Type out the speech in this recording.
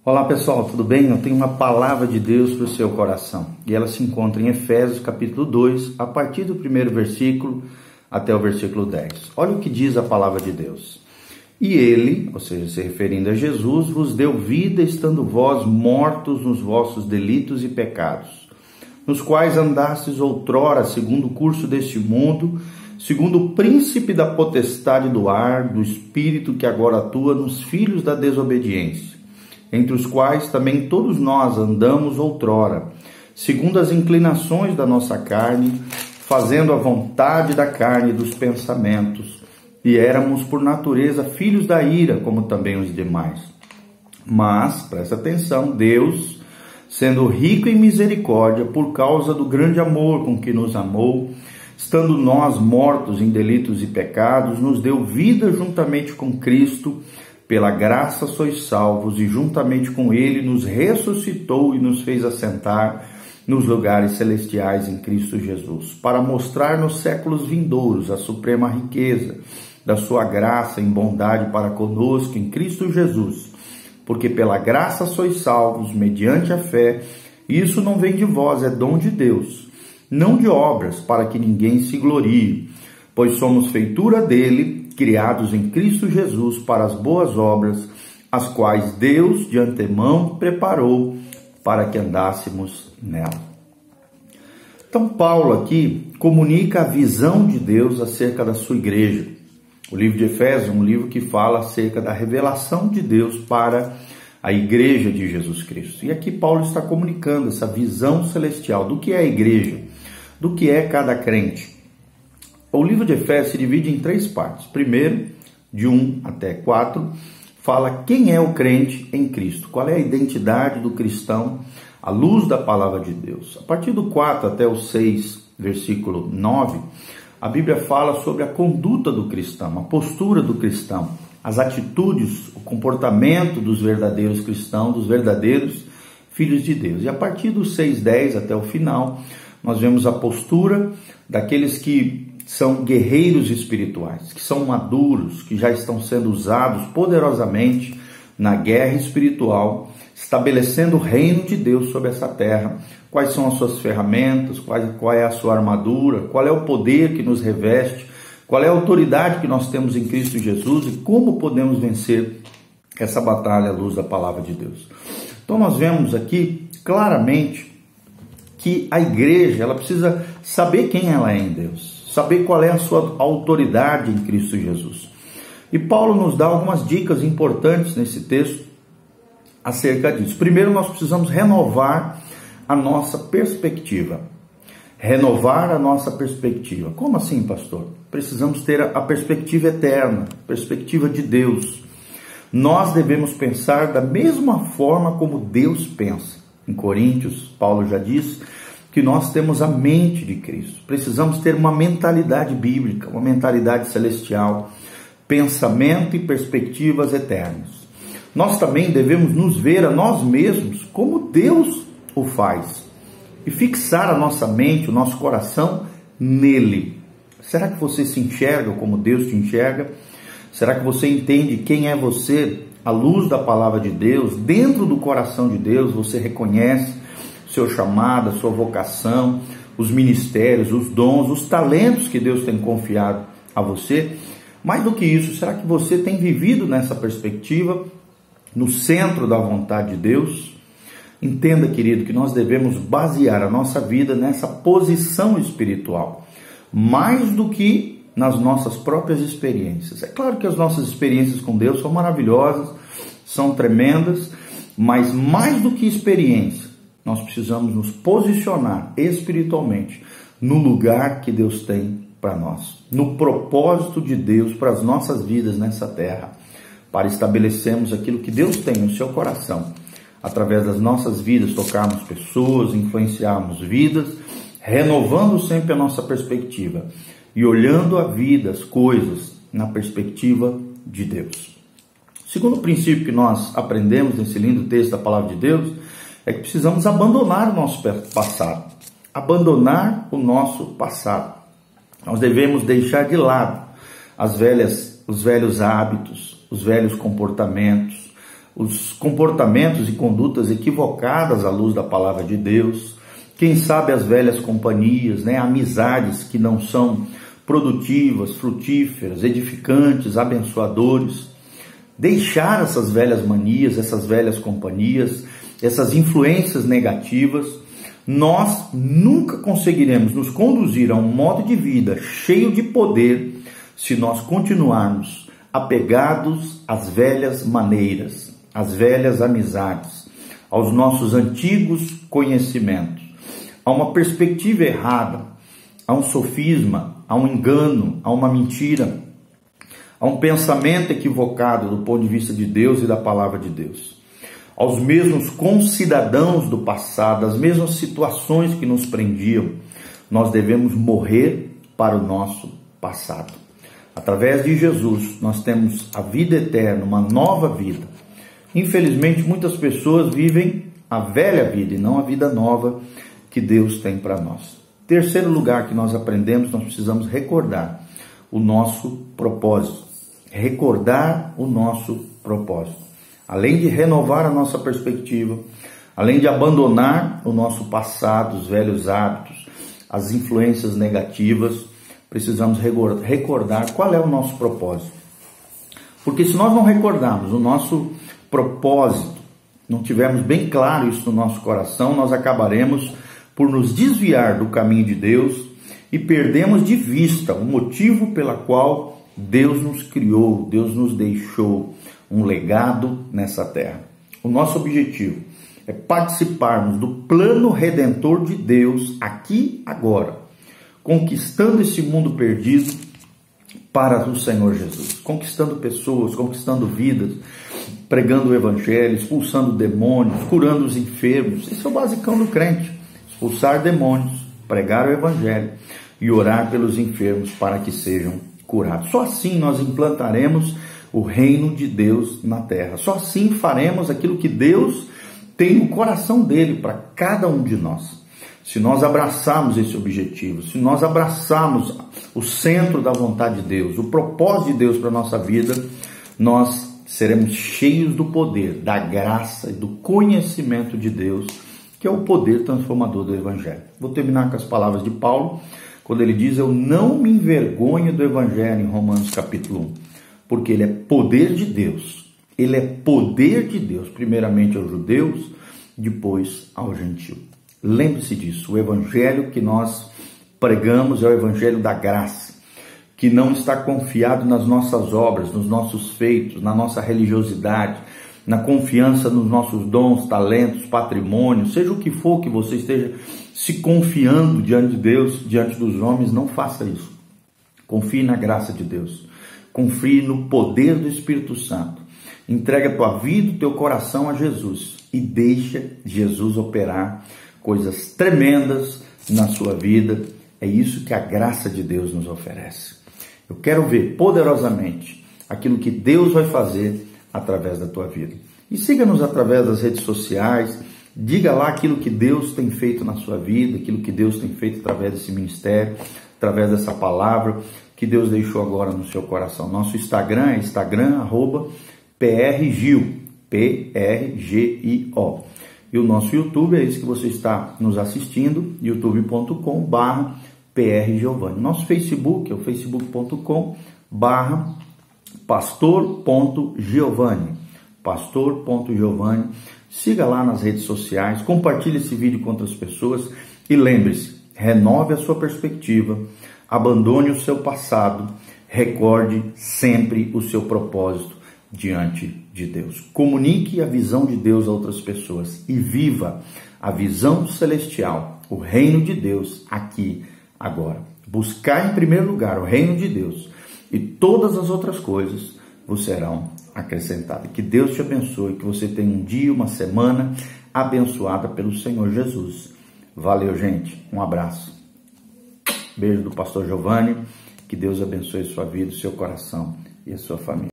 Olá pessoal, tudo bem? Eu tenho uma palavra de Deus para o seu coração e ela se encontra em Efésios capítulo 2, a partir do primeiro versículo até o versículo 10. Olha o que diz a palavra de Deus. E ele, ou seja, se referindo a Jesus, vos deu vida estando vós mortos nos vossos delitos e pecados, nos quais andastes outrora segundo o curso deste mundo, segundo o príncipe da potestade do ar, do espírito que agora atua nos filhos da desobediência, entre os quais também todos nós andamos outrora, segundo as inclinações da nossa carne, fazendo a vontade da carne e dos pensamentos, e éramos por natureza filhos da ira, como também os demais. Mas, presta atenção, Deus, sendo rico em misericórdia, por causa do grande amor com que nos amou, estando nós mortos em delitos e pecados, nos deu vida juntamente com Cristo. Pela graça sois salvos, e juntamente com ele nos ressuscitou e nos fez assentar nos lugares celestiais em Cristo Jesus, para mostrar nos séculos vindouros a suprema riqueza da sua graça em bondade para conosco em Cristo Jesus. Porque pela graça sois salvos, mediante a fé, e isso não vem de vós, é dom de Deus, não de obras, para que ninguém se glorie, pois somos feitura dele, criados em Cristo Jesus para as boas obras, as quais Deus de antemão preparou para que andássemos nela. Então Paulo aqui comunica a visão de Deus acerca da sua igreja. O livro de Efésios é um livro que fala acerca da revelação de Deus para a igreja de Jesus Cristo. E aqui Paulo está comunicando essa visão celestial do que é a igreja, do que é cada crente. O livro de Efésios se divide em 3 partes. Primeiro, de 1 até 4, fala quem é o crente em Cristo, qual é a identidade do cristão à luz da palavra de Deus. A partir do 4 até o 6, versículo 9, a Bíblia fala sobre a conduta do cristão, a postura do cristão, as atitudes, o comportamento dos verdadeiros cristãos, dos verdadeiros filhos de Deus. E a partir do 6:10 até o final, nós vemos a postura daqueles que são guerreiros espirituais, que são maduros, que já estão sendo usados poderosamente na guerra espiritual, estabelecendo o reino de Deus sobre essa terra. Quais são as suas ferramentas, qual é a sua armadura, qual é o poder que nos reveste, qual é a autoridade que nós temos em Cristo Jesus e como podemos vencer essa batalha à luz da palavra de Deus. Então nós vemos aqui claramente que a igreja ela precisa saber quem ela é em Deus, saber qual é a sua autoridade em Cristo Jesus. E Paulo nos dá algumas dicas importantes nesse texto acerca disso. Primeiro, nós precisamos renovar a nossa perspectiva. Renovar a nossa perspectiva. Como assim, pastor? Precisamos ter a perspectiva eterna, a perspectiva de Deus. Nós devemos pensar da mesma forma como Deus pensa. Em Coríntios, Paulo já diz que nós temos a mente de Cristo. Precisamos ter uma mentalidade bíblica, uma mentalidade celestial, pensamento e perspectivas eternas. Nós também devemos nos ver a nós mesmos como Deus o faz e fixar a nossa mente, o nosso coração nele. Será que você se enxerga como Deus te enxerga? Será que você entende quem é você à luz da palavra de Deus? Dentro do coração de Deus você reconhece seu chamado, a sua vocação, os ministérios, os dons, os talentos que Deus tem confiado a você? Mais do que isso, será que você tem vivido nessa perspectiva, no centro da vontade de Deus? Entenda, querido, que nós devemos basear a nossa vida nessa posição espiritual, mais do que nas nossas próprias experiências. É claro que as nossas experiências com Deus são maravilhosas, são tremendas, mas mais do que experiência, nós precisamos nos posicionar espiritualmente no lugar que Deus tem para nós, no propósito de Deus para as nossas vidas nessa terra, para estabelecermos aquilo que Deus tem no seu coração, através das nossas vidas, tocarmos pessoas, influenciarmos vidas, renovando sempre a nossa perspectiva e olhando a vida, as coisas, na perspectiva de Deus. O segundo princípio que nós aprendemos nesse lindo texto da palavra de Deus é que precisamos abandonar o nosso passado. Abandonar o nosso passado. Nós devemos deixar de lado os velhos hábitos, os velhos comportamentos, os comportamentos e condutas equivocadas à luz da palavra de Deus, quem sabe as velhas companhias, né? Amizades que não são produtivas, frutíferas, edificantes, abençoadores. Deixar essas velhas manias, essas velhas companhias, essas influências negativas. Nós nunca conseguiremos nos conduzir a um modo de vida cheio de poder se nós continuarmos apegados às velhas maneiras, às velhas amizades, aos nossos antigos conhecimentos, a uma perspectiva errada, a um sofisma, a um engano, a uma mentira, a um pensamento equivocado do ponto de vista de Deus e da palavra de Deus, aos mesmos concidadãos do passado, as mesmas situações que nos prendiam. Nós devemos morrer para o nosso passado. Através de Jesus, nós temos a vida eterna, uma nova vida. Infelizmente, muitas pessoas vivem a velha vida e não a vida nova que Deus tem para nós. Terceiro lugar que nós aprendemos, nós precisamos recordar o nosso propósito. Recordar o nosso propósito. Além de renovar a nossa perspectiva, além de abandonar o nosso passado, os velhos hábitos, as influências negativas, precisamos recordar qual é o nosso propósito. Porque se nós não recordarmos o nosso propósito, não tivermos bem claro isso no nosso coração, nós acabaremos por nos desviar do caminho de Deus e perdemos de vista o motivo pela qual Deus nos criou, Deus nos deixou um legado nessa terra. O nosso objetivo é participarmos do plano redentor de Deus aqui agora, conquistando esse mundo perdido para o Senhor Jesus, conquistando pessoas, conquistando vidas, pregando o evangelho, expulsando demônios, curando os enfermos. Esse é o basicão do crente: expulsar demônios, pregar o evangelho e orar pelos enfermos para que sejam curados. Só assim nós implantaremos o reino de Deus na terra. Só assim faremos aquilo que Deus tem no coração dele para cada um de nós. Se nós abraçarmos esse objetivo, se nós abraçarmos o centro da vontade de Deus, o propósito de Deus para a nossa vida, nós seremos cheios do poder, da graça e do conhecimento de Deus, que é o poder transformador do Evangelho. Vou terminar com as palavras de Paulo, quando ele diz: eu não me envergonho do Evangelho, em Romanos capítulo 1, porque ele é poder de Deus. Ele é poder de Deus, primeiramente aos judeus, depois ao gentio. Lembre-se disso, o Evangelho que nós pregamos é o Evangelho da graça, que não está confiado nas nossas obras, nos nossos feitos, na nossa religiosidade, na confiança nos nossos dons, talentos, patrimônios, seja o que for que você esteja se confiando diante de Deus, diante dos homens. Não faça isso. Confie na graça de Deus, confie no poder do Espírito Santo. Entrega a tua vida, o teu coração a Jesus e deixa Jesus operar coisas tremendas na sua vida. É isso que a graça de Deus nos oferece. Eu quero ver poderosamente aquilo que Deus vai fazer através da tua vida. E siga-nos através das redes sociais, diga lá aquilo que Deus tem feito na sua vida, aquilo que Deus tem feito através desse ministério, através dessa palavra que Deus deixou agora no seu coração. Nosso Instagram é @PRGio, PRGIO. E o nosso YouTube é esse que você está nos assistindo, youtube.com/PRGiovanni. Nosso Facebook é o facebook.com/pastor.giovanni, pastor.giovanni. Siga lá nas redes sociais, compartilhe esse vídeo com outras pessoas e lembre-se, renove a sua perspectiva, abandone o seu passado, recorde sempre o seu propósito diante de Deus. Comunique a visão de Deus a outras pessoas e viva a visão celestial, o reino de Deus aqui agora. Buscar em primeiro lugar o reino de Deus e todas as outras coisas vos serão acrescentadas. Que Deus te abençoe, que você tenha um dia, uma semana abençoada pelo Senhor Jesus. Valeu, gente. Um abraço. Beijo do pastor Giovanni. Que Deus abençoe a sua vida, o seu coração e a sua família.